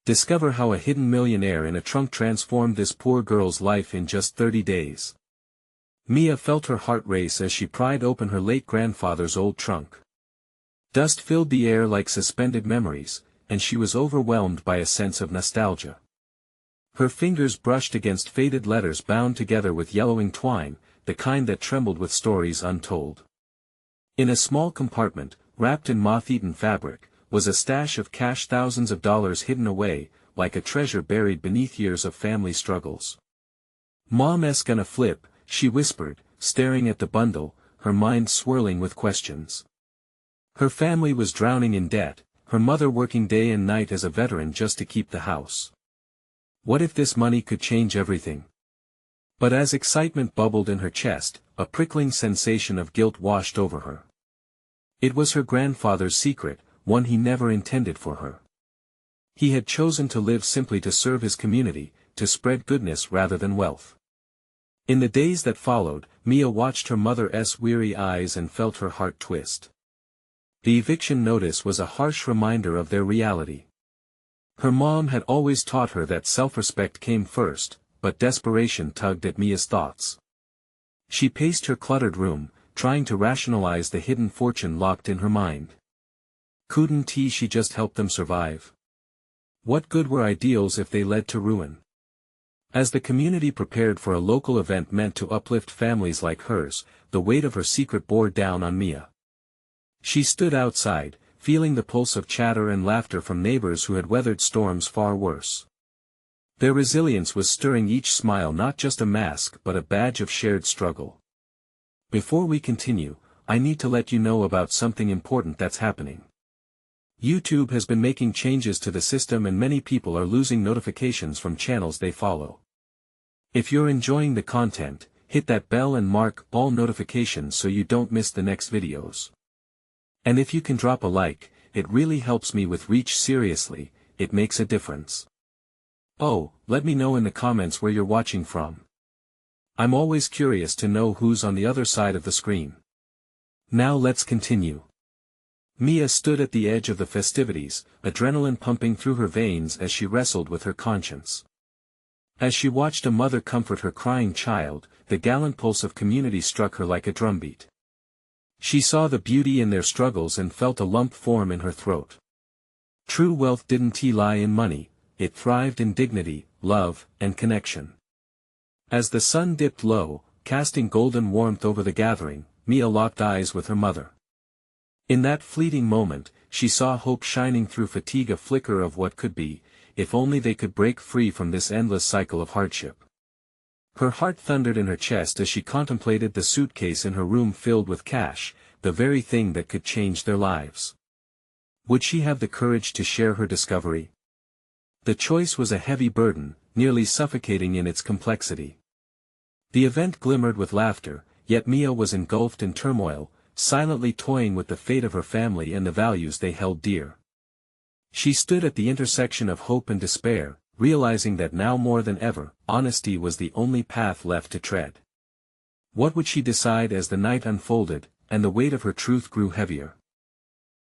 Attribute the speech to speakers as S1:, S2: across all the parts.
S1: Discover how a hidden millionaire in a trunk transformed this poor girl's life in just 30 days. Mia felt her heart race as she pried open her late grandfather's old trunk. Dust filled the air like suspended memories, and she was overwhelmed by a sense of nostalgia. Her fingers brushed against faded letters bound together with yellowing twine, the kind that trembled with stories untold. In a small compartment, wrapped in moth-eaten fabric, was a stash of cash, thousands of dollars hidden away, like a treasure buried beneath years of family struggles. "Mom's gonna flip," she whispered, staring at the bundle, her mind swirling with questions. Her family was drowning in debt, her mother working day and night as a veteran just to keep the house. What if this money could change everything? But as excitement bubbled in her chest, a prickling sensation of guilt washed over her. It was her grandfather's secret, one he never intended for her. He had chosen to live simply to serve his community, to spread goodness rather than wealth. In the days that followed, Mia watched her mother's weary eyes and felt her heart twist. The eviction notice was a harsh reminder of their reality. Her mom had always taught her that self-respect came first, but desperation tugged at Mia's thoughts. She paced her cluttered room, trying to rationalize the hidden fortune locked in her mind. Couldn't she just help them survive? What good were ideals if they led to ruin? As the community prepared for a local event meant to uplift families like hers, the weight of her secret bore down on Mia. She stood outside, feeling the pulse of chatter and laughter from neighbors who had weathered storms far worse. Their resilience was stirring each smile, not just a mask but a badge of shared struggle. Before we continue, I need to let you know about something important that's happening. YouTube has been making changes to the system and many people are losing notifications from channels they follow. If you're enjoying the content, hit that bell and mark all notifications so you don't miss the next videos. And if you can drop a like, it really helps me with reach. Seriously, it makes a difference. Oh, let me know in the comments where you're watching from. I'm always curious to know who's on the other side of the screen. Now let's continue. Mia stood at the edge of the festivities, adrenaline pumping through her veins as she wrestled with her conscience. As she watched a mother comfort her crying child, the gallant pulse of community struck her like a drumbeat. She saw the beauty in their struggles and felt a lump form in her throat. True wealth didn't lie in money, it thrived in dignity, love, and connection. As the sun dipped low, casting golden warmth over the gathering, Mia locked eyes with her mother. In that fleeting moment, she saw hope shining through fatigue, a flicker of what could be, if only they could break free from this endless cycle of hardship. Her heart thundered in her chest as she contemplated the suitcase in her room filled with cash, the very thing that could change their lives. Would she have the courage to share her discovery? The choice was a heavy burden, nearly suffocating in its complexity. The event glimmered with laughter, yet Mia was engulfed in turmoil, silently toying with the fate of her family and the values they held dear. She stood at the intersection of hope and despair, realizing that now more than ever, honesty was the only path left to tread. What would she decide as the night unfolded, and the weight of her truth grew heavier?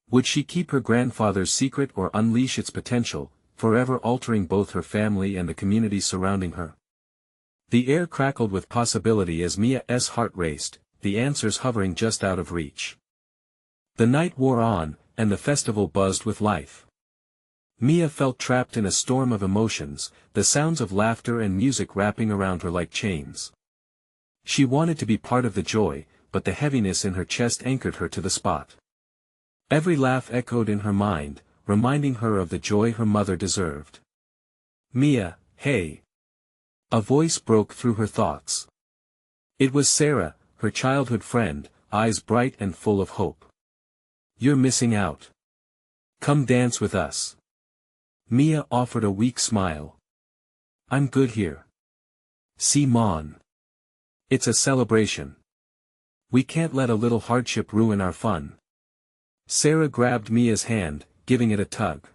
S1: Would she keep her grandfather's secret or unleash its potential, forever altering both her family and the community surrounding her? The air crackled with possibility as Mia's heart raced, the answers hovering just out of reach. The night wore on, and the festival buzzed with life. Mia felt trapped in a storm of emotions, the sounds of laughter and music wrapping around her like chains. She wanted to be part of the joy, but the heaviness in her chest anchored her to the spot. Every laugh echoed in her mind, reminding her of the joy her mother deserved. "Mia, hey!" A voice broke through her thoughts. It was Sarah, her childhood friend, eyes bright and full of hope. "You're missing out. Come dance with us." Mia offered a weak smile. "I'm good here. See Mon. It's a celebration. We can't let a little hardship ruin our fun." Sarah grabbed Mia's hand, giving it a tug.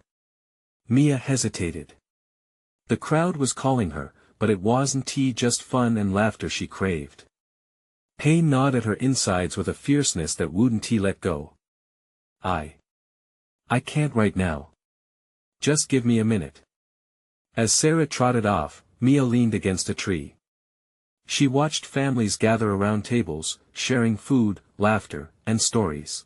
S1: Mia hesitated. The crowd was calling her, but it wasn't just fun and laughter she craved. Pain gnawed at her insides with a fierceness that wouldn't let go. I can't right now. Just give me a minute." As Sarah trotted off, Mia leaned against a tree. She watched families gather around tables, sharing food, laughter, and stories.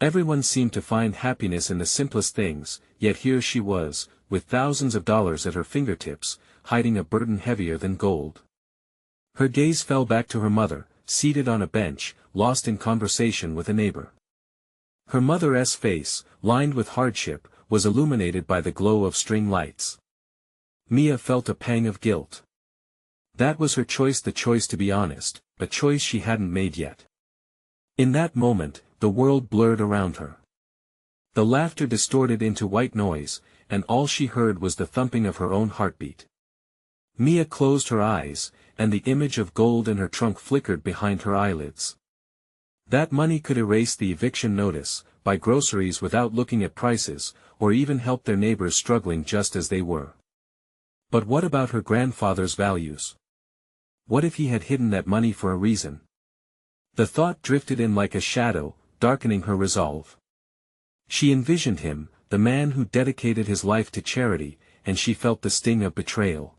S1: Everyone seemed to find happiness in the simplest things, yet here she was, with thousands of dollars at her fingertips, hiding a burden heavier than gold. Her gaze fell back to her mother, seated on a bench, lost in conversation with a neighbor. Her mother's face, lined with hardship, was illuminated by the glow of string lights. Mia felt a pang of guilt. That was her choice, the choice to be honest, a choice she hadn't made yet. In that moment, the world blurred around her. The laughter distorted into white noise, and all she heard was the thumping of her own heartbeat. Mia closed her eyes, and the image of gold in her trunk flickered behind her eyelids. That money could erase the eviction notice, buy groceries without looking at prices, or even help their neighbors struggling just as they were. But what about her grandfather's values? What if he had hidden that money for a reason? The thought drifted in like a shadow, darkening her resolve. She envisioned him, the man who dedicated his life to charity, and she felt the sting of betrayal.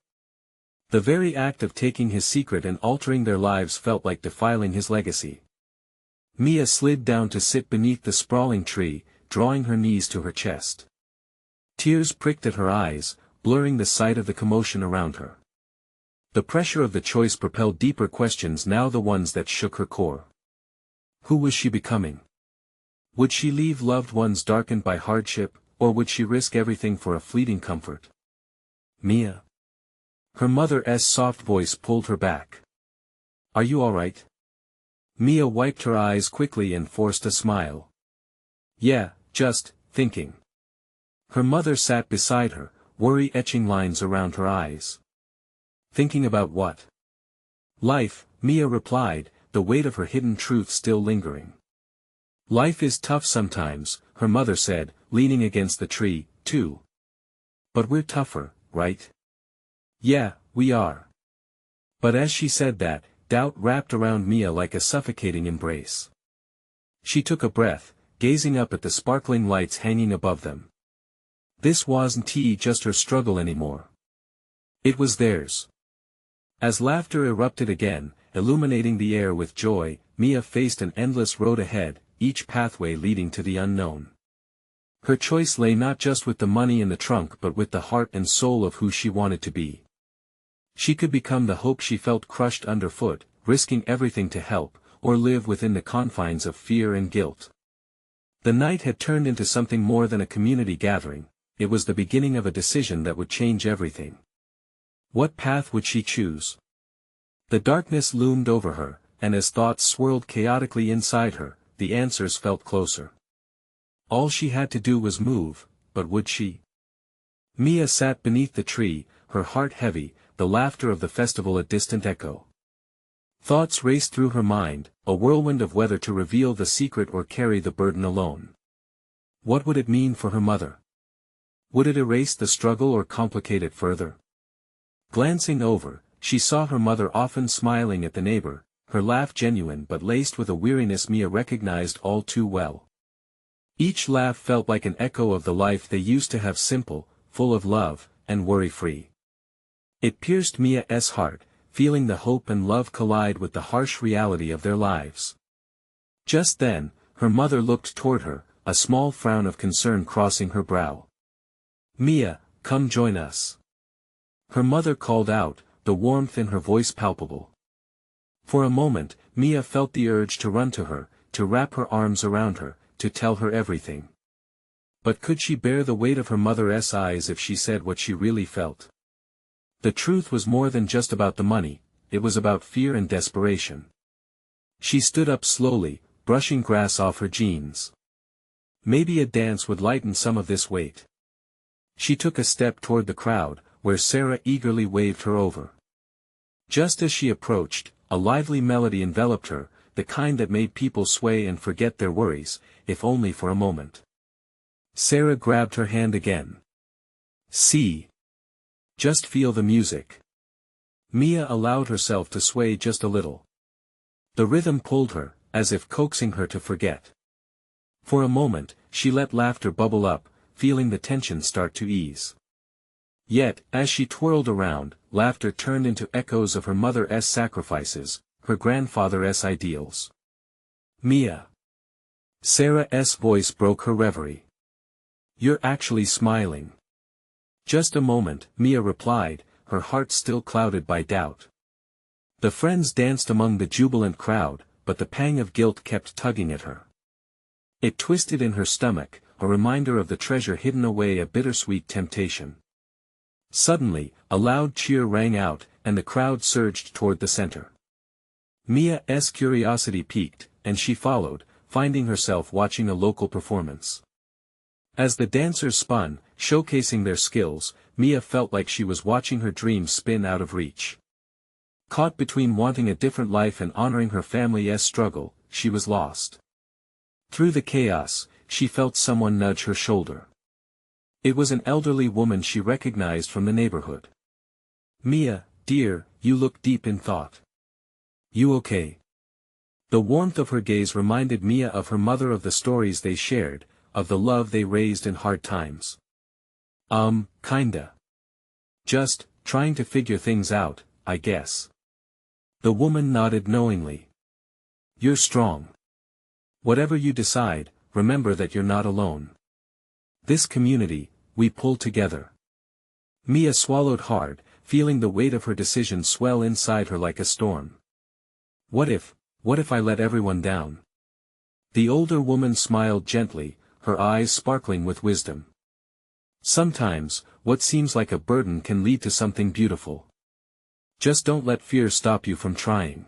S1: The very act of taking his secret and altering their lives felt like defiling his legacy. Mia slid down to sit beneath the sprawling tree, drawing her knees to her chest. Tears pricked at her eyes, blurring the sight of the commotion around her. The pressure of the choice propelled deeper questions, now the ones that shook her core. Who was she becoming? Would she leave loved ones darkened by hardship, or would she risk everything for a fleeting comfort? Mia. Her mother's soft voice pulled her back. Are you all right? Mia wiped her eyes quickly and forced a smile. Yeah, just thinking. Her mother sat beside her, worry etching lines around her eyes. Thinking about what? Life, Mia replied, the weight of her hidden truth still lingering. Life is tough sometimes, her mother said, leaning against the tree, too. But we're tougher, right? Yeah, we are. But as she said that, doubt wrapped around Mia like a suffocating embrace. She took a breath, gazing up at the sparkling lights hanging above them. This wasn't just her struggle anymore. It was theirs. As laughter erupted again, illuminating the air with joy, Mia faced an endless road ahead, each pathway leading to the unknown. Her choice lay not just with the money in the trunk but with the heart and soul of who she wanted to be. She could become the hope she felt crushed underfoot, risking everything to help, or live within the confines of fear and guilt. The night had turned into something more than a community gathering. It was the beginning of a decision that would change everything. What path would she choose? The darkness loomed over her, and as thoughts swirled chaotically inside her, the answers felt closer. All she had to do was move, but would she? Mia sat beneath the tree, her heart heavy, the laughter of the festival a distant echo. Thoughts raced through her mind, a whirlwind of whether to reveal the secret or carry the burden alone. What would it mean for her mother? Would it erase the struggle or complicate it further? Glancing over, she saw her mother often smiling at the neighbor, her laugh genuine but laced with a weariness Mia recognized all too well. Each laugh felt like an echo of the life they used to have, simple, full of love, and worry-free. It pierced Mia's heart, feeling the hope and love collide with the harsh reality of their lives. Just then, her mother looked toward her, a small frown of concern crossing her brow. Mia, come join us. Her mother called out, the warmth in her voice palpable. For a moment, Mia felt the urge to run to her, to wrap her arms around her, to tell her everything. But could she bear the weight of her mother's eyes if she said what she really felt? The truth was more than just about the money, it was about fear and desperation. She stood up slowly, brushing grass off her jeans. Maybe a dance would lighten some of this weight. She took a step toward the crowd, where Sarah eagerly waved her over. Just as she approached, a lively melody enveloped her, the kind that made people sway and forget their worries, if only for a moment. Sarah grabbed her hand again. See. Just feel the music. Mia allowed herself to sway just a little. The rhythm pulled her, as if coaxing her to forget. For a moment, she let laughter bubble up, feeling the tension start to ease. Yet, as she twirled around, laughter turned into echoes of her mother's sacrifices, her grandfather's ideals. Mia. Sarah's voice broke her reverie. You're actually smiling. Just a moment, Mia replied, her heart still clouded by doubt. The friends danced among the jubilant crowd, but the pang of guilt kept tugging at her. It twisted in her stomach, a reminder of the treasure hidden away, a bittersweet temptation. Suddenly, a loud cheer rang out, and the crowd surged toward the center. Mia's curiosity piqued, and she followed, finding herself watching a local performance. As the dancers spun, showcasing their skills, Mia felt like she was watching her dreams spin out of reach. Caught between wanting a different life and honoring her family's struggle, she was lost. Through the chaos, she felt someone nudge her shoulder. It was an elderly woman she recognized from the neighborhood. Mia, dear, you look deep in thought. You okay? The warmth of her gaze reminded Mia of her mother, of the stories they shared, of the love they raised in hard times. Kinda. Just, trying to figure things out, I guess. The woman nodded knowingly. You're strong. Whatever you decide, remember that you're not alone. This community, we pull together. Mia swallowed hard, feeling the weight of her decision swell inside her like a storm. What if I let everyone down? The older woman smiled gently, her eyes sparkling with wisdom. Sometimes, what seems like a burden can lead to something beautiful. Just don't let fear stop you from trying.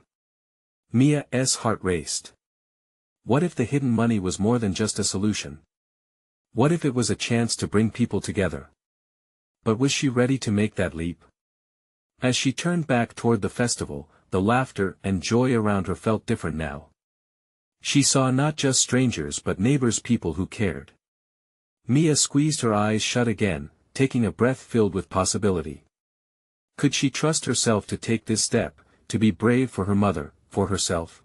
S1: Mia's heart raced. What if the hidden money was more than just a solution? What if it was a chance to bring people together? But was she ready to make that leap? As she turned back toward the festival, the laughter and joy around her felt different now. She saw not just strangers but neighbors, people who cared. Mia squeezed her eyes shut again, taking a breath filled with possibility. Could she trust herself to take this step, to be brave for her mother, for herself?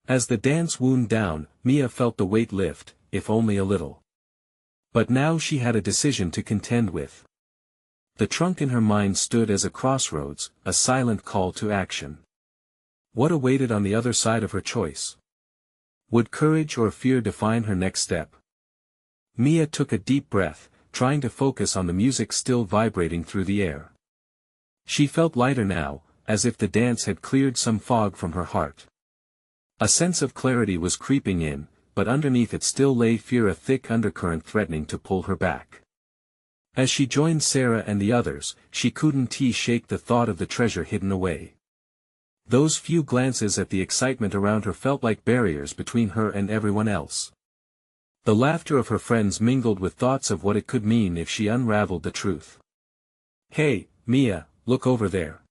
S1: As the dance wound down, Mia felt the weight lift, if only a little. But now she had a decision to contend with. The trunk in her mind stood as a crossroads, a silent call to action. What awaited on the other side of her choice? Would courage or fear define her next step? Mia took a deep breath, trying to focus on the music still vibrating through the air. She felt lighter now, as if the dance had cleared some fog from her heart. A sense of clarity was creeping in, but underneath it still lay fear, a thick undercurrent threatening to pull her back. As she joined Sarah and the others, she couldn't shake the thought of the treasure hidden away. Those few glances at the excitement around her felt like barriers between her and everyone else. The laughter of her friends mingled with thoughts of what it could mean if she unraveled the truth. Hey, Mia, look over there.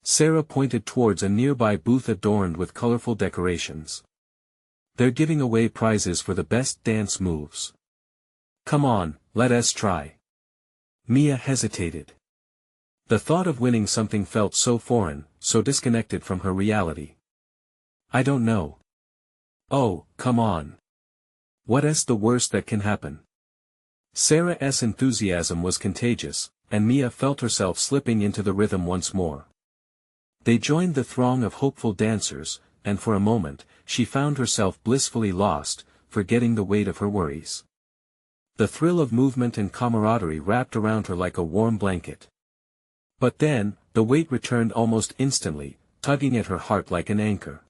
S1: Sarah pointed towards a nearby booth adorned with colorful decorations. They're giving away prizes for the best dance moves. Come on, let us try. Mia hesitated. The thought of winning something felt so foreign, so disconnected from her reality. I don't know. Oh, come on. What's the worst that can happen? Sarah's enthusiasm was contagious, and Mia felt herself slipping into the rhythm once more. They joined the throng of hopeful dancers, and for a moment, she found herself blissfully lost, forgetting the weight of her worries. The thrill of movement and camaraderie wrapped around her like a warm blanket. But then, the weight returned almost instantly, tugging at her heart like an anchor.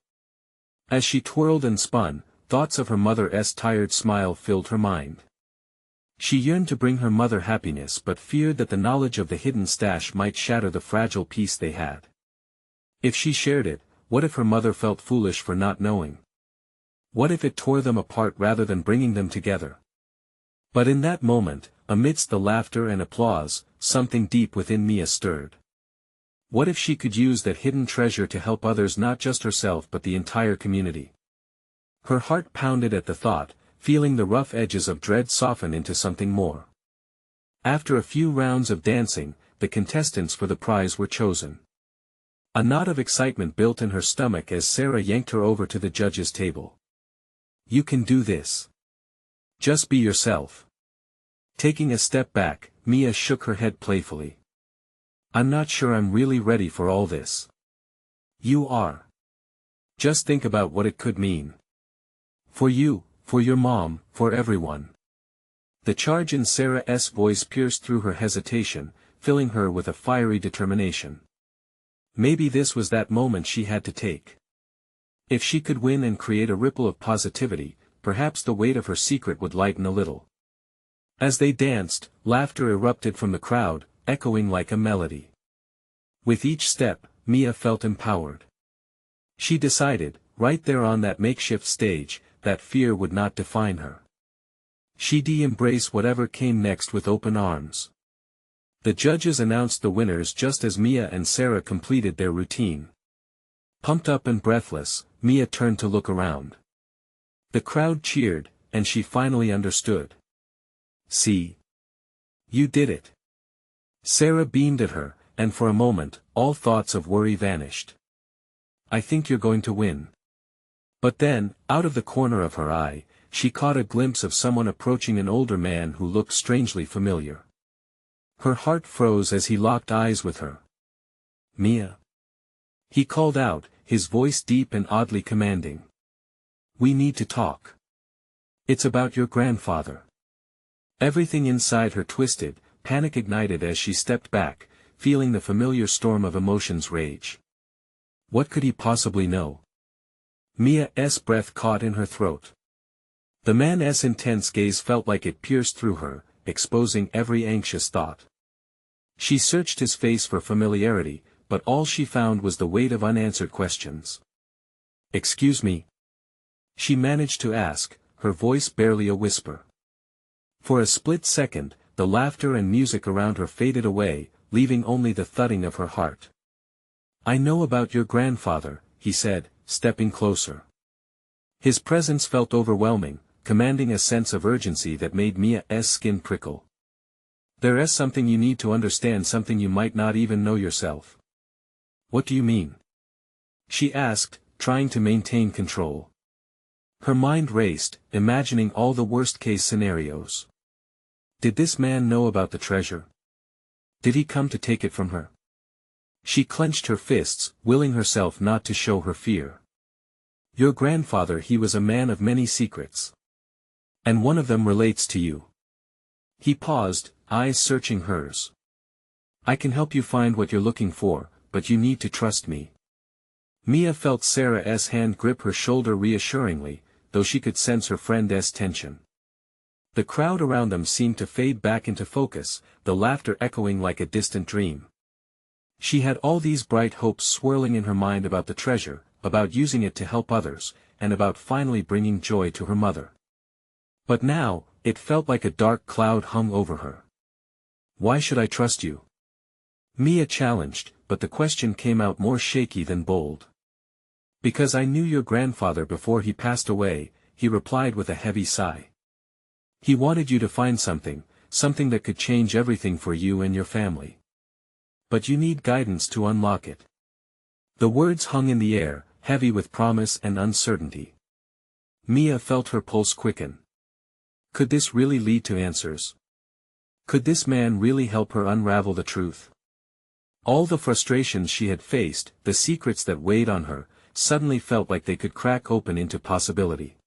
S1: As she twirled and spun, thoughts of her mother's tired smile filled her mind. She yearned to bring her mother happiness but feared that the knowledge of the hidden stash might shatter the fragile peace they had. If she shared it, what if her mother felt foolish for not knowing? What if it tore them apart rather than bringing them together? But in that moment, amidst the laughter and applause, something deep within Mia stirred. What if she could use that hidden treasure to help others, not just herself but the entire community? Her heart pounded at the thought, feeling the rough edges of dread soften into something more. After a few rounds of dancing, the contestants for the prize were chosen. A knot of excitement built in her stomach as Sarah yanked her over to the judges' table. You can do this. Just be yourself. Taking a step back, Mia shook her head playfully. I'm not sure I'm really ready for all this. You are. Just think about what it could mean. For you, for your mom, for everyone. The charge in Sarah's voice pierced through her hesitation, filling her with a fiery determination. Maybe this was that moment she had to take. If she could win and create a ripple of positivity, perhaps the weight of her secret would lighten a little. As they danced, laughter erupted from the crowd, echoing like a melody. With each step, Mia felt empowered. She decided, right there on that makeshift stage, that fear would not define her. She'd embrace whatever came next with open arms. The judges announced the winners just as Mia and Sarah completed their routine. Pumped up and breathless, Mia turned to look around. The crowd cheered, and she finally understood. See? You did it. Sarah beamed at her, and for a moment, all thoughts of worry vanished. I think you're going to win. But then, out of the corner of her eye, she caught a glimpse of someone approaching, an older man who looked strangely familiar. Her heart froze as he locked eyes with her. Mia. He called out, his voice deep and oddly commanding. We need to talk. It's about your grandfather. Everything inside her twisted, panic ignited as she stepped back, feeling the familiar storm of emotions rage. What could he possibly know? Mia's breath caught in her throat. The man's intense gaze felt like it pierced through her, exposing every anxious thought. She searched his face for familiarity, but all she found was the weight of unanswered questions. Excuse me? She managed to ask, her voice barely a whisper. For a split second, the laughter and music around her faded away, leaving only the thudding of her heart. I know about your grandfather, he said, stepping closer. His presence felt overwhelming, commanding a sense of urgency that made Mia's skin prickle. There is something you need to understand, something you might not even know yourself. What do you mean? She asked, trying to maintain control. Her mind raced, imagining all the worst-case scenarios. Did this man know about the treasure? Did he come to take it from her? She clenched her fists, willing herself not to show her fear. Your grandfather, he was a man of many secrets. And one of them relates to you. He paused, eyes searching hers. I can help you find what you're looking for, but you need to trust me. Mia felt Sarah's hand grip her shoulder reassuringly, though she could sense her friend's tension. The crowd around them seemed to fade back into focus, the laughter echoing like a distant dream. She had all these bright hopes swirling in her mind about the treasure, about using it to help others, and about finally bringing joy to her mother. But now, it felt like a dark cloud hung over her. Why should I trust you? Mia challenged, but the question came out more shaky than bold. Because I knew your grandfather before he passed away, he replied with a heavy sigh. He wanted you to find something that could change everything for you and your family. But you need guidance to unlock it. The words hung in the air, heavy with promise and uncertainty. Mia felt her pulse quicken. Could this really lead to answers? Could this man really help her unravel the truth? All the frustrations she had faced, the secrets that weighed on her, suddenly felt like they could crack open into possibility.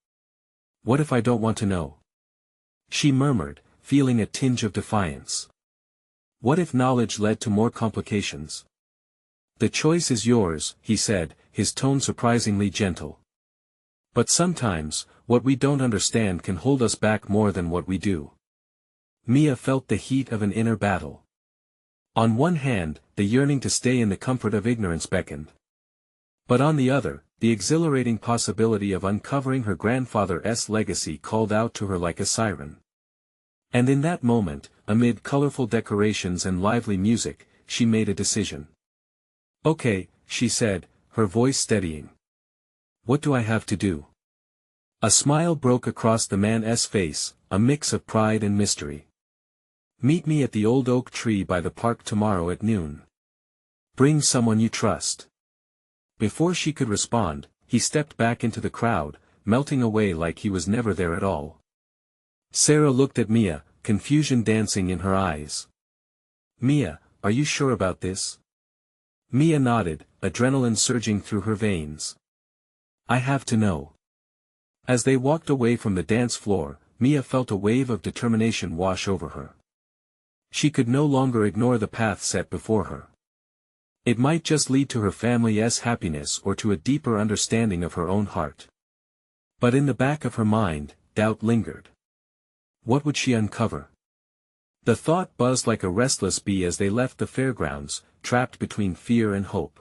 S1: What if I don't want to know? She murmured, feeling a tinge of defiance. What if knowledge led to more complications? The choice is yours, he said, his tone surprisingly gentle. But sometimes, what we don't understand can hold us back more than what we do. Mia felt the heat of an inner battle. On one hand, the yearning to stay in the comfort of ignorance beckoned. But on the other, the exhilarating possibility of uncovering her grandfather's legacy called out to her like a siren. And in that moment, amid colorful decorations and lively music, she made a decision. Okay, she said, her voice steadying. What do I have to do? A smile broke across the man's face, a mix of pride and mystery. Meet me at the old oak tree by the park tomorrow at noon. Bring someone you trust. Before she could respond, he stepped back into the crowd, melting away like he was never there at all. Sarah looked at Mia, confusion dancing in her eyes. Mia, are you sure about this? Mia nodded, adrenaline surging through her veins. I have to know. As they walked away from the dance floor, Mia felt a wave of determination wash over her. She could no longer ignore the path set before her. It might just lead to her family's happiness or to a deeper understanding of her own heart. But in the back of her mind, doubt lingered. What would she uncover? The thought buzzed like a restless bee as they left the fairgrounds, trapped between fear and hope.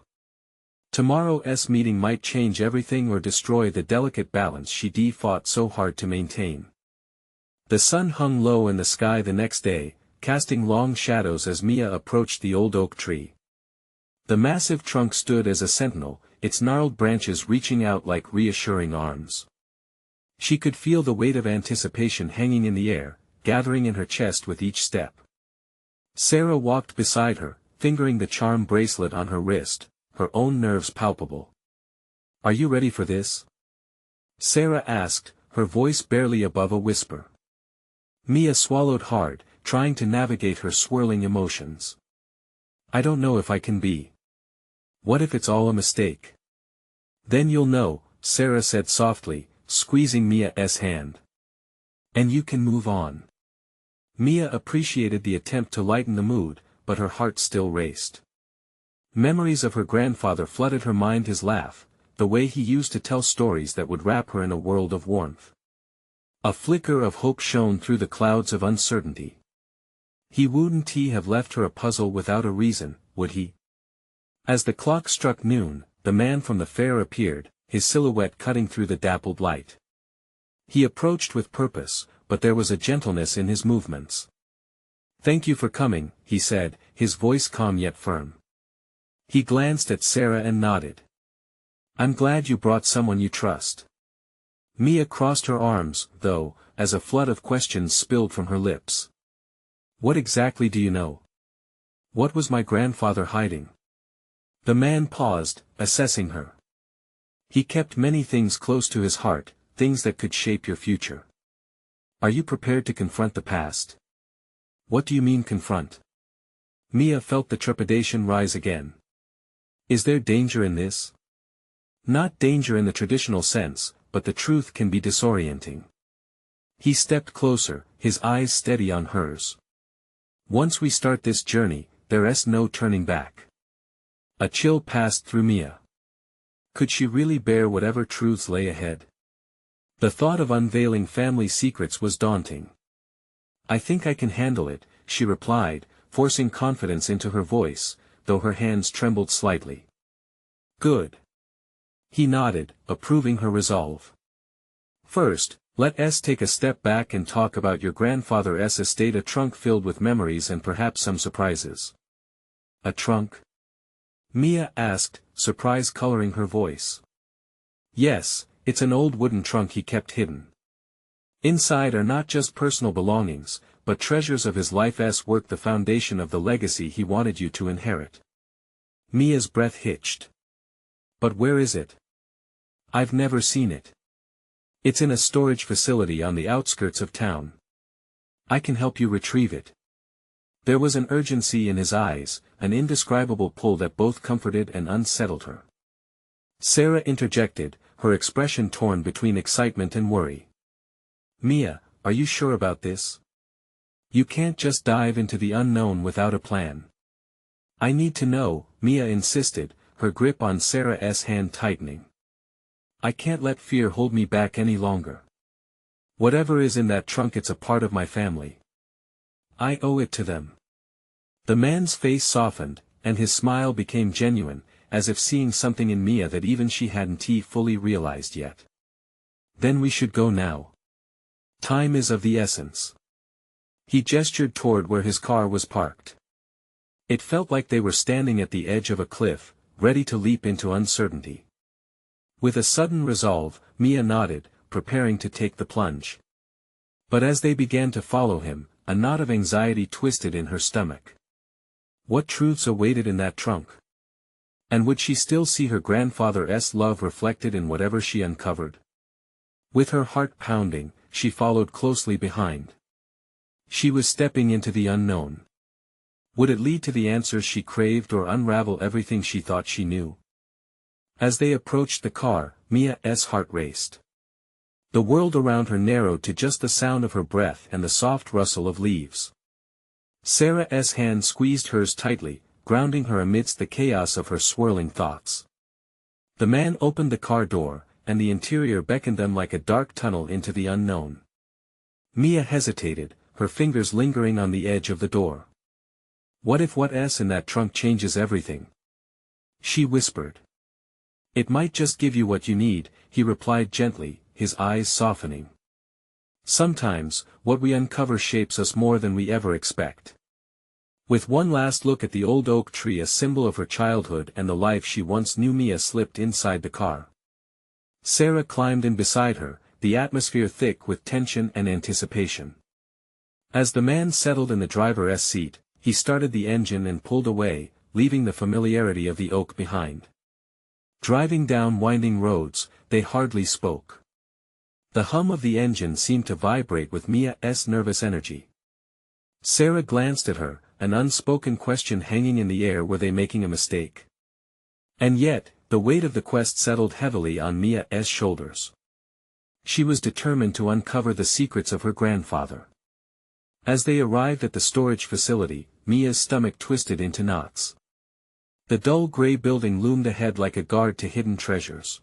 S1: Tomorrow's meeting might change everything or destroy the delicate balance she fought so hard to maintain. The sun hung low in the sky the next day, casting long shadows as Mia approached the old oak tree. The massive trunk stood as a sentinel, its gnarled branches reaching out like reassuring arms. She could feel the weight of anticipation hanging in the air, gathering in her chest with each step. Sarah walked beside her, fingering the charm bracelet on her wrist, her own nerves palpable. Are you ready for this? Sarah asked, her voice barely above a whisper. Mia swallowed hard, trying to navigate her swirling emotions. I don't know if I can be. What if it's all a mistake? Then you'll know, Sarah said softly, squeezing Mia's hand. And you can move on. Mia appreciated the attempt to lighten the mood, but her heart still raced. Memories of her grandfather flooded her mind, his laugh, the way he used to tell stories that would wrap her in a world of warmth. A flicker of hope shone through the clouds of uncertainty. He wouldn't have left her a puzzle without a reason, would he? As the clock struck noon, the man from the fair appeared, his silhouette cutting through the dappled light. He approached with purpose, but there was a gentleness in his movements. Thank you for coming, he said, his voice calm yet firm. He glanced at Sarah and nodded. I'm glad you brought someone you trust. Mia crossed her arms, though, as a flood of questions spilled from her lips. What exactly do you know? What was my grandfather hiding? The man paused, assessing her. He kept many things close to his heart, things that could shape your future. Are you prepared to confront the past? What do you mean confront? Mia felt the trepidation rise again. Is there danger in this? Not danger in the traditional sense, but the truth can be disorienting. He stepped closer, his eyes steady on hers. Once we start this journey, there's no turning back. A chill passed through Mia. Could she really bear whatever truths lay ahead? The thought of unveiling family secrets was daunting. I think I can handle it, she replied, forcing confidence into her voice, though her hands trembled slightly. Good. He nodded, approving her resolve. First, let's take a step back and talk about your grandfather's estate, a trunk filled with memories and perhaps some surprises. A trunk? Mia asked, surprise coloring her voice. Yes, it's an old wooden trunk he kept hidden. Inside are not just personal belongings, but treasures of his life's work, the foundation of the legacy he wanted you to inherit. Mia's breath hitched. But where is it? I've never seen it. It's in a storage facility on the outskirts of town. I can help you retrieve it. There was an urgency in his eyes, an indescribable pull that both comforted and unsettled her. Sarah interjected, her expression torn between excitement and worry. Mia, are you sure about this? You can't just dive into the unknown without a plan. I need to know, Mia insisted, her grip on Sarah's hand tightening. I can't let fear hold me back any longer. Whatever is in that trunk, it's a part of my family. I owe it to them. The man's face softened, and his smile became genuine, as if seeing something in Mia that even she hadn't fully realized yet. Then we should go now. Time is of the essence. He gestured toward where his car was parked. It felt like they were standing at the edge of a cliff, ready to leap into uncertainty. With a sudden resolve, Mia nodded, preparing to take the plunge. But as they began to follow him, a knot of anxiety twisted in her stomach. What truths awaited in that trunk? And would she still see her grandfather's love reflected in whatever she uncovered? With her heart pounding, she followed closely behind. She was stepping into the unknown. Would it lead to the answers she craved or unravel everything she thought she knew? As they approached the car, Mia's heart raced. The world around her narrowed to just the sound of her breath and the soft rustle of leaves. Sarah's hand squeezed hers tightly, grounding her amidst the chaos of her swirling thoughts. The man opened the car door, and the interior beckoned them like a dark tunnel into the unknown. Mia hesitated, her fingers lingering on the edge of the door. What if what's in that trunk changes everything? She whispered. It might just give you what you need, he replied gently, his eyes softening. Sometimes, what we uncover shapes us more than we ever expect. With one last look at the old oak tree, a symbol of her childhood and the life she once knew, Mia slipped inside the car. Sarah climbed in beside her, the atmosphere thick with tension and anticipation. As the man settled in the driver's seat, he started the engine and pulled away, leaving the familiarity of the oak behind. Driving down winding roads, they hardly spoke. The hum of the engine seemed to vibrate with Mia's nervous energy. Sarah glanced at her, an unspoken question hanging in the air. Were they making a mistake? And yet, the weight of the quest settled heavily on Mia's shoulders. She was determined to uncover the secrets of her grandfather. As they arrived at the storage facility, Mia's stomach twisted into knots. The dull gray building loomed ahead like a guard to hidden treasures.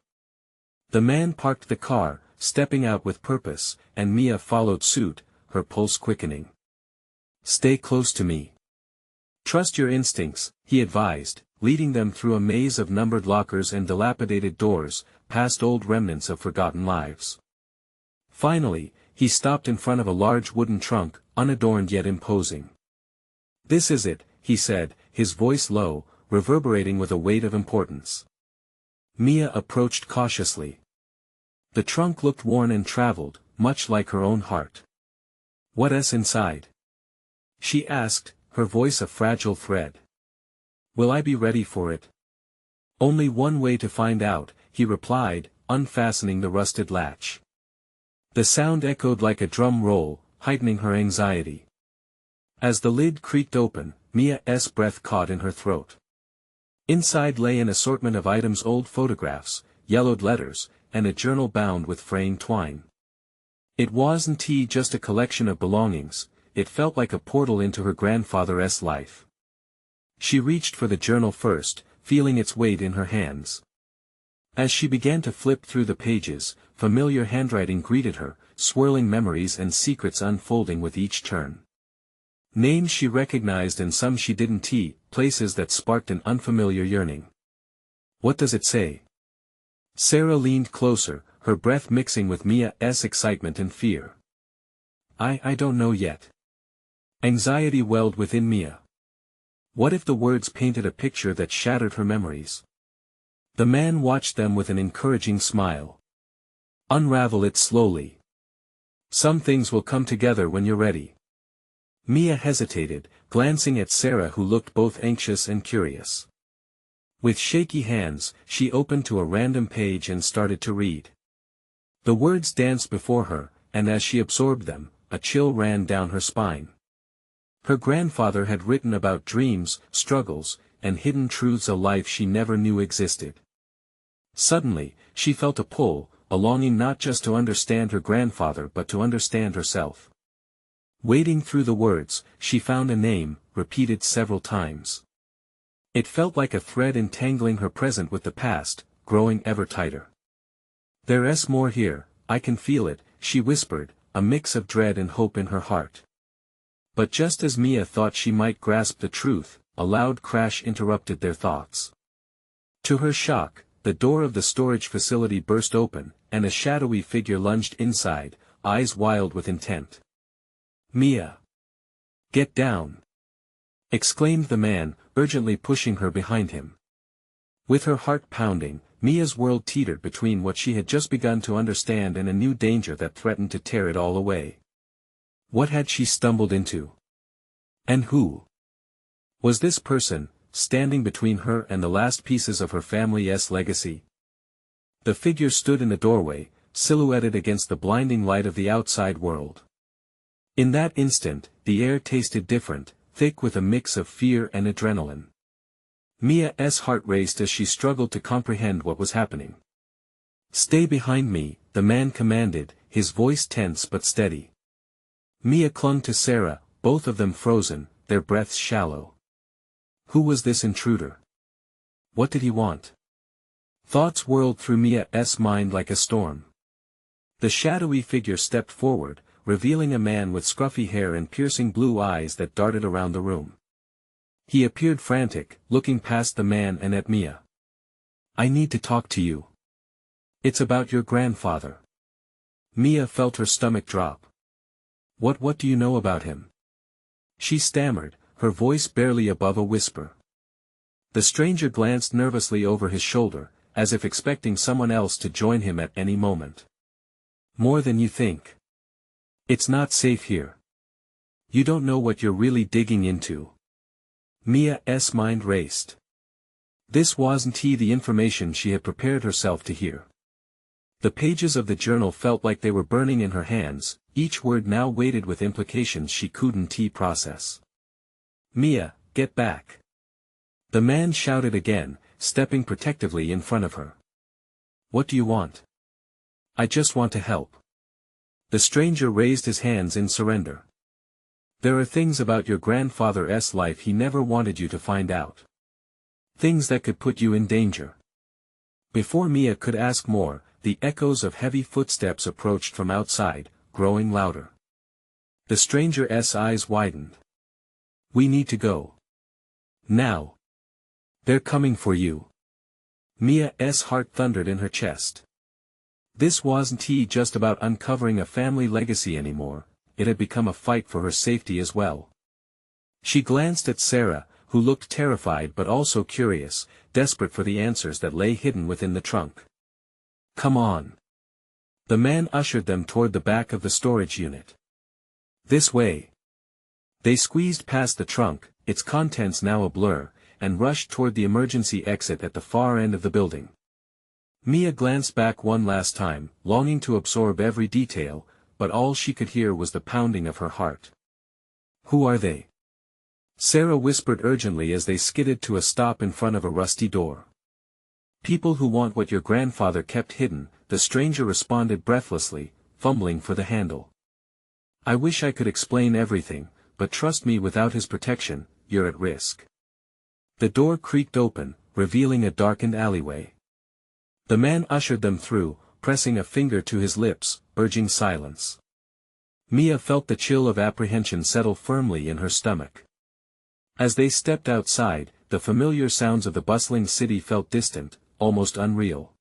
S1: The man parked the car, stepping out with purpose, and Mia followed suit, her pulse quickening. Stay close to me. Trust your instincts, he advised, leading them through a maze of numbered lockers and dilapidated doors, past old remnants of forgotten lives. Finally, he stopped in front of a large wooden trunk, unadorned yet imposing. This is it, he said, his voice low, reverberating with a weight of importance. Mia approached cautiously. The trunk looked worn and traveled, much like her own heart. What's inside? She asked, her voice a fragile thread. Will I be ready for it? Only one way to find out, he replied, unfastening the rusted latch. The sound echoed like a drum roll, heightening her anxiety. As the lid creaked open, Mia's breath caught in her throat. Inside lay an assortment of items: old photographs, yellowed letters, and a journal bound with fraying twine. It wasn't just a collection of belongings, it felt like a portal into her grandfather's life. She reached for the journal first, feeling its weight in her hands. As she began to flip through the pages, familiar handwriting greeted her, swirling memories and secrets unfolding with each turn. Names she recognized and some she didn't, places that sparked an unfamiliar yearning. What does it say? Sarah leaned closer, her breath mixing with Mia's excitement and fear. I don't know yet. Anxiety welled within Mia. What if the words painted a picture that shattered her memories? The man watched them with an encouraging smile. Unravel it slowly. Some things will come together when you're ready. Mia hesitated, glancing at Sarah, who looked both anxious and curious. With shaky hands, she opened to a random page and started to read. The words danced before her, and as she absorbed them, a chill ran down her spine. Her grandfather had written about dreams, struggles, and hidden truths, a life she never knew existed. Suddenly, she felt a pull, a longing not just to understand her grandfather but to understand herself. Wading through the words, she found a name, repeated several times. It felt like a thread entangling her present with the past, growing ever tighter. There's more here, I can feel it, she whispered, a mix of dread and hope in her heart. But just as Mia thought she might grasp the truth, a loud crash interrupted their thoughts. To her shock, the door of the storage facility burst open, and a shadowy figure lunged inside, eyes wild with intent. Mia! Get down! Exclaimed the man, urgently pushing her behind him. With her heart pounding, Mia's world teetered between what she had just begun to understand and a new danger that threatened to tear it all away. What had she stumbled into? And who was this person, standing between her and the last pieces of her family's legacy? The figure stood in the doorway, silhouetted against the blinding light of the outside world. In that instant, the air tasted different, thick with a mix of fear and adrenaline. Mia's heart raced as she struggled to comprehend what was happening. "Stay behind me," the man commanded, his voice tense but steady. Mia clung to Sarah, both of them frozen, their breaths shallow. Who was this intruder? What did he want? Thoughts whirled through Mia's mind like a storm. The shadowy figure stepped forward, revealing a man with scruffy hair and piercing blue eyes that darted around the room. He appeared frantic, looking past the man and at Mia. "I need to talk to you. It's about your grandfather." Mia felt her stomach drop. What do you know about him?" She stammered, her voice barely above a whisper. The stranger glanced nervously over his shoulder, as if expecting someone else to join him at any moment. "More than you think. It's not safe here. You don't know what you're really digging into." Mia's mind raced. This wasn't the information she had prepared herself to hear. The pages of the journal felt like they were burning in her hands, each word now weighted with implications she couldn't process. "Mia, get back!" The man shouted again, stepping protectively in front of her. "What do you want?" "I just want to help." The stranger raised his hands in surrender. "There are things about your grandfather's life he never wanted you to find out. Things that could put you in danger." Before Mia could ask more, the echoes of heavy footsteps approached from outside, growing louder. The stranger's eyes widened. "We need to go. Now. They're coming for you." Mia's heart thundered in her chest. This wasn't just about uncovering a family legacy anymore, it had become a fight for her safety as well. She glanced at Sarah, who looked terrified but also curious, desperate for the answers that lay hidden within the trunk. "Come on." The man ushered them toward the back of the storage unit. "This way." They squeezed past the trunk, its contents now a blur, and rushed toward the emergency exit at the far end of the building. Mia glanced back one last time, longing to absorb every detail, but all she could hear was the pounding of her heart. "Who are they?" Sarah whispered urgently as they skidded to a stop in front of a rusty door. "People who want what your grandfather kept hidden," the stranger responded breathlessly, fumbling for the handle. "I wish I could explain everything, but trust me, without his protection, you're at risk." The door creaked open, revealing a darkened alleyway. The man ushered them through, pressing a finger to his lips, urging silence. Mia felt the chill of apprehension settle firmly in her stomach. As they stepped outside, the familiar sounds of the bustling city felt distant, almost unreal.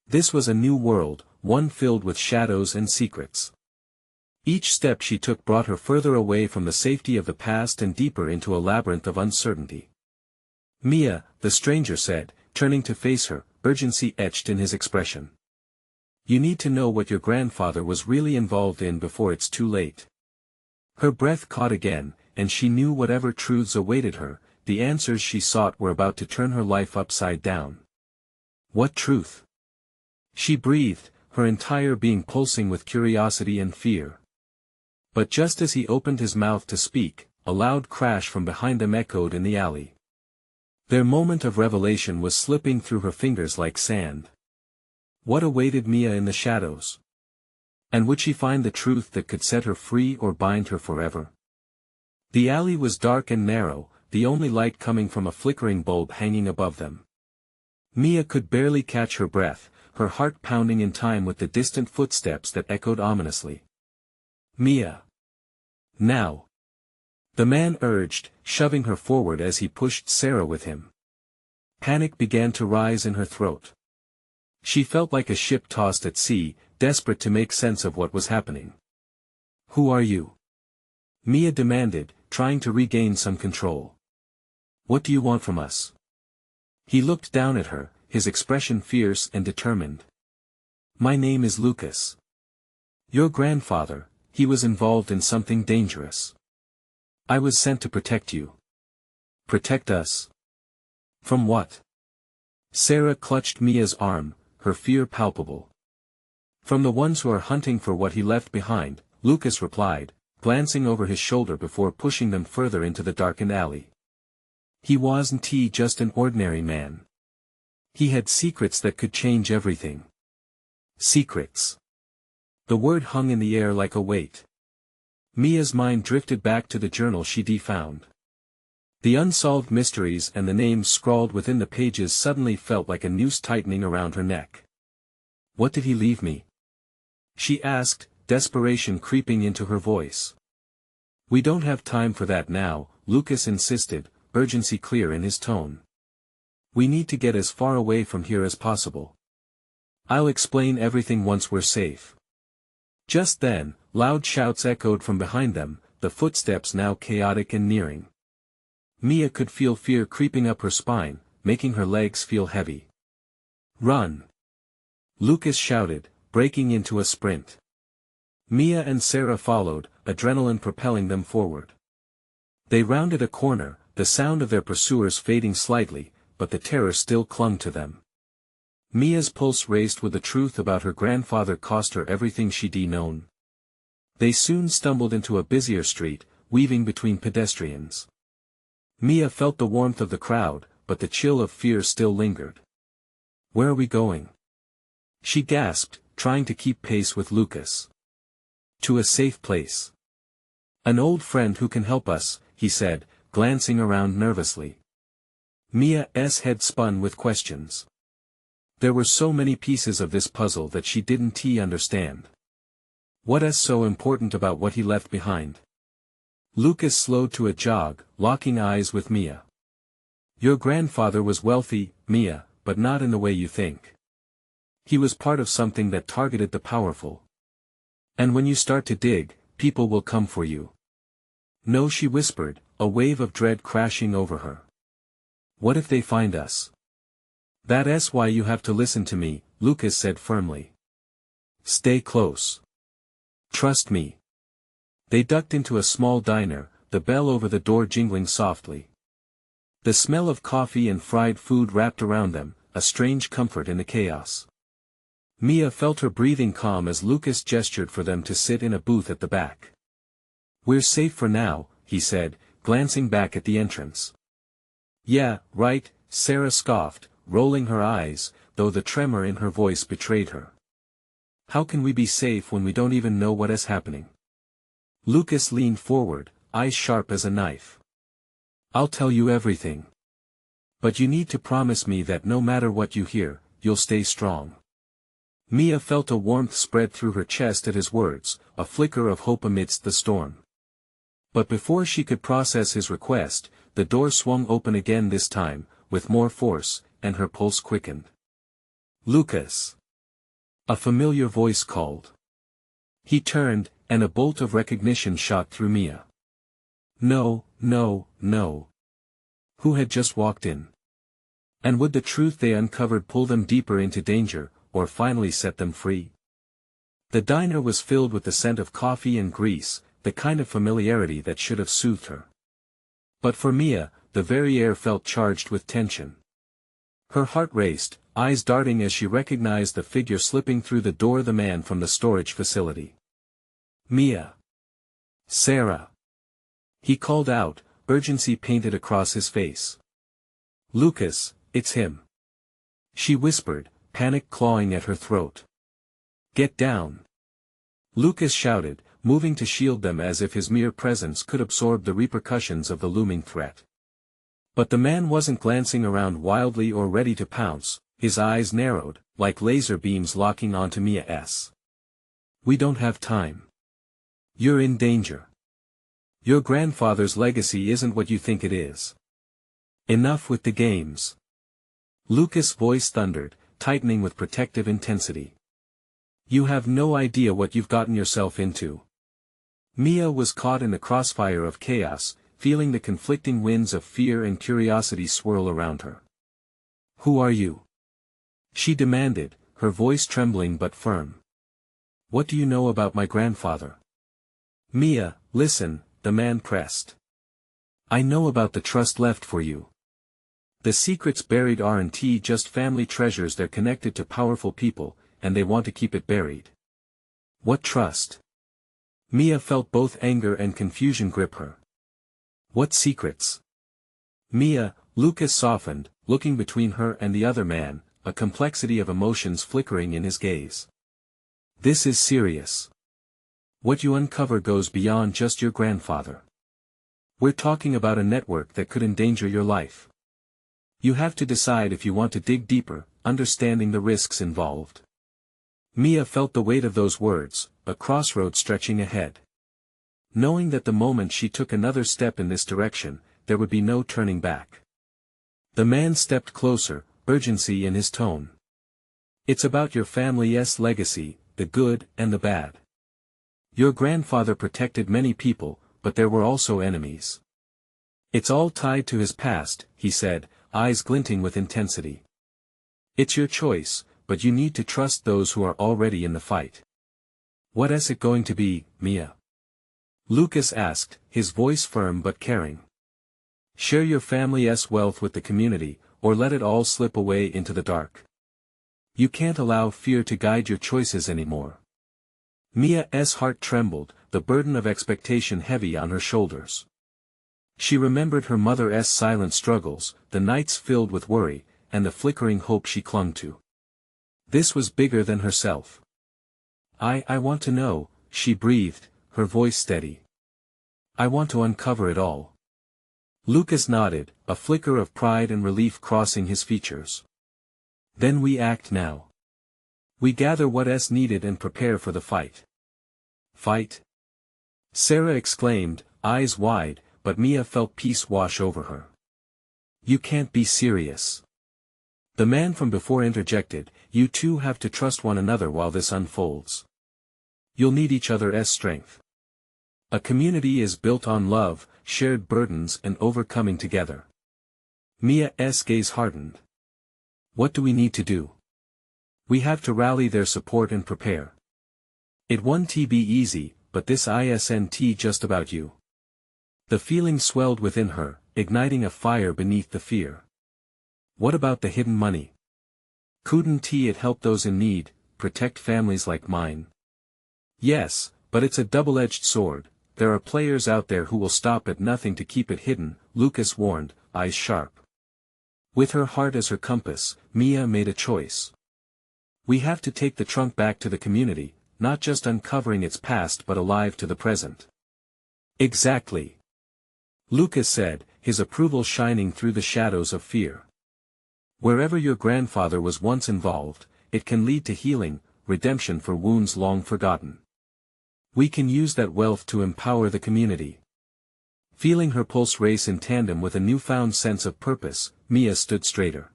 S1: This was a new world, one filled with shadows and secrets. Each step she took brought her further away from the safety of the past and deeper into a labyrinth of uncertainty. "Mia," the stranger said, turning to face her, urgency etched in his expression. "You need to know what your grandfather was really involved in before it's too late." Her breath caught again, and she knew whatever truths awaited her, the answers she sought were about to turn her life upside down. What truth? She breathed, her entire being pulsing with curiosity and fear. But just as he opened his mouth to speak, a loud crash from behind them echoed in the alley. Their moment of revelation was slipping through her fingers like sand. What awaited Mia in the shadows? And would she find the truth that could set her free or bind her forever? The alley was dark and narrow, the only light coming from a flickering bulb hanging above them. Mia could barely catch her breath, her heart pounding in time with the distant footsteps that echoed ominously. "Mia! Now!" The man urged, shoving her forward as he pushed Sarah with him. Panic began to rise in her throat. She felt like a ship tossed at sea, desperate to make sense of what was happening. "Who are you?" Mia demanded, trying to regain some control. "What do you want from us?" He looked down at her, his expression fierce and determined. "My name is Lucas. Your grandfather, he was involved in something dangerous. I was sent to protect you." "Protect us? From what?" Sarah clutched Mia's arm, her fear palpable. "From the ones who are hunting for what he left behind," Lucas replied, glancing over his shoulder before pushing them further into the darkened alley. He wasn't just an ordinary man. He had secrets that could change everything. Secrets. The word hung in the air like a weight. Mia's mind drifted back to the journal she'd found. The unsolved mysteries and the names scrawled within the pages suddenly felt like a noose tightening around her neck. What did he leave me? She asked, desperation creeping into her voice. We don't have time for that now, Lucas insisted, urgency clear in his tone. We need to get as far away from here as possible. I'll explain everything once we're safe. Just then, loud shouts echoed from behind them, the footsteps now chaotic and nearing. Mia could feel fear creeping up her spine, making her legs feel heavy. Run! Lucas shouted, breaking into a sprint. Mia and Sarah followed, adrenaline propelling them forward. They rounded a corner, the sound of their pursuers fading slightly, but the terror still clung to them. Mia's pulse raced with the truth about her grandfather cost her everything she'd known. They soon stumbled into a busier street, weaving between pedestrians. Mia felt the warmth of the crowd, but the chill of fear still lingered. Where are we going? She gasped, trying to keep pace with Lucas. To a safe place. An old friend who can help us, he said, glancing around nervously. Mia's head spun with questions. There were so many pieces of this puzzle that she didn't understand. What is so important about what he left behind? Lucas slowed to a jog, locking eyes with Mia. Your grandfather was wealthy, Mia, but not in the way you think. He was part of something that targeted the powerful. And when you start to dig, people will come for you. No, she whispered, a wave of dread crashing over her. What if they find us? That's why you have to listen to me, Lucas said firmly. Stay close. Trust me. They ducked into a small diner, the bell over the door jingling softly. The smell of coffee and fried food wrapped around them, a strange comfort in the chaos. Mia felt her breathing calm as Lucas gestured for them to sit in a booth at the back. We're safe for now, he said, glancing back at the entrance. Yeah, right, Sarah scoffed, rolling her eyes, though the tremor in her voice betrayed her. How can we be safe when we don't even know what is happening? Lucas leaned forward, eyes sharp as a knife. I'll tell you everything. But you need to promise me that no matter what you hear, you'll stay strong. Mia felt a warmth spread through her chest at his words, a flicker of hope amidst the storm. But before she could process his request, the door swung open again this time, with more force, and her pulse quickened. Lucas! A familiar voice called. He turned, and a bolt of recognition shot through Mia. No, no, no. Who had just walked in? And would the truth they uncovered pull them deeper into danger, or finally set them free? The diner was filled with the scent of coffee and grease, the kind of familiarity that should have soothed her. But for Mia, the very air felt charged with tension. Her heart raced, eyes darting as she recognized the figure slipping through the door, the man from the storage facility. Mia. Sarah. He called out, urgency painted across his face. Lucas, it's him. She whispered, panic clawing at her throat. Get down. Lucas shouted, moving to shield them as if his mere presence could absorb the repercussions of the looming threat. But the man wasn't glancing around wildly or ready to pounce, his eyes narrowed, like laser beams locking onto Mia's. We don't have time. You're in danger. Your grandfather's legacy isn't what you think it is. Enough with the games. Lucas' voice thundered, tightening with protective intensity. You have no idea what you've gotten yourself into. Mia was caught in the crossfire of chaos, feeling the conflicting winds of fear and curiosity swirl around her. Who are you? She demanded, her voice trembling but firm. What do you know about my grandfather? Mia, listen, the man pressed. I know about the trust left for you. The secrets buried aren't just family treasures, they're connected to powerful people, and they want to keep it buried. What trust? Mia felt both anger and confusion grip her. What secrets? Mia, Lucas softened, looking between her and the other man, a complexity of emotions flickering in his gaze. This is serious. What you uncover goes beyond just your grandfather. We're talking about a network that could endanger your life. You have to decide if you want to dig deeper, understanding the risks involved. Mia felt the weight of those words, a crossroad stretching ahead. Knowing that the moment she took another step in this direction, there would be no turning back. The man stepped closer, urgency in his tone. It's about your family's legacy, the good and the bad. Your grandfather protected many people, but there were also enemies. It's all tied to his past, he said, eyes glinting with intensity. It's your choice, but you need to trust those who are already in the fight. What is it going to be, Mia? Lucas asked, his voice firm but caring. Share your family's wealth with the community, or let it all slip away into the dark. You can't allow fear to guide your choices anymore. Mia's heart trembled, the burden of expectation heavy on her shoulders. She remembered her mother's silent struggles, the nights filled with worry, and the flickering hope she clung to. This was bigger than herself. I want to know, she breathed, her voice steady. I want to uncover it all. Lucas nodded, a flicker of pride and relief crossing his features. Then we act now. We gather what's needed and prepare for the fight. Fight? Sarah exclaimed, eyes wide, but Mia felt peace wash over her. You can't be serious. The man from before interjected, you two have to trust one another while this unfolds. You'll need each other's strength. A community is built on love, shared burdens and overcoming together. Mia's gaze hardened. What do we need to do? We have to rally their support and prepare. It won't be easy, but this isn't just about you. The feeling swelled within her, igniting a fire beneath the fear. What about the hidden money? Couldn't it help those in need, protect families like mine? Yes, but it's a double-edged sword. There are players out there who will stop at nothing to keep it hidden, Lucas warned, eyes sharp. With her heart as her compass, Mia made a choice. We have to take the trunk back to the community, not just uncovering its past but alive to the present. Exactly. Lucas said, his approval shining through the shadows of fear. Wherever your grandfather was once involved, it can lead to healing, redemption for wounds long forgotten. We can use that wealth to empower the community. Feeling her pulse race in tandem with a newfound sense of purpose, Mia stood straighter.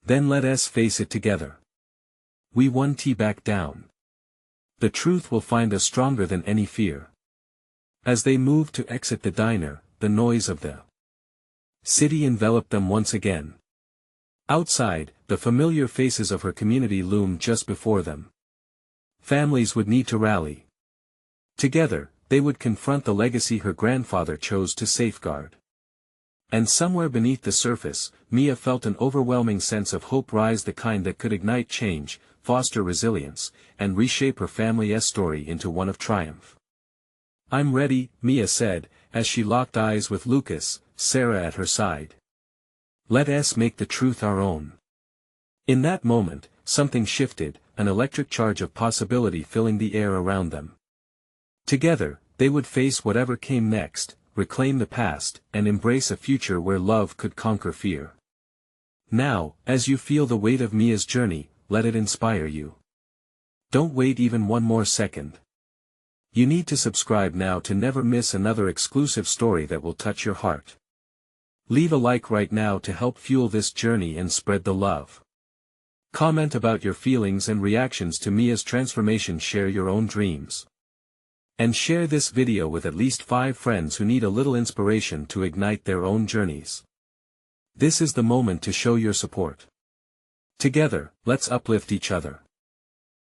S1: Then let us face it together. We won't back down. The truth will find us stronger than any fear. As they moved to exit the diner, the noise of the city enveloped them once again. Outside, the familiar faces of her community loomed just before them. Families would need to rally. Together, they would confront the legacy her grandfather chose to safeguard. And somewhere beneath the surface, Mia felt an overwhelming sense of hope rise, the kind that could ignite change, foster resilience, and reshape her family's story into one of triumph. I'm ready, Mia said, as she locked eyes with Lucas, Sarah at her side. Let us make the truth our own. In that moment, something shifted, an electric charge of possibility filling the air around them. Together, they would face whatever came next, reclaim the past, and embrace a future where love could conquer fear. Now, as you feel the weight of Mia's journey, let it inspire you. Don't wait even one more second. You need to subscribe now to never miss another exclusive story that will touch your heart. Leave a like right now to help fuel this journey and spread the love. Comment about your feelings and reactions to Mia's transformation. Share your own dreams. And share this video with at least 5 friends who need a little inspiration to ignite their own journeys. This is the moment to show your support. Together, let's uplift each other.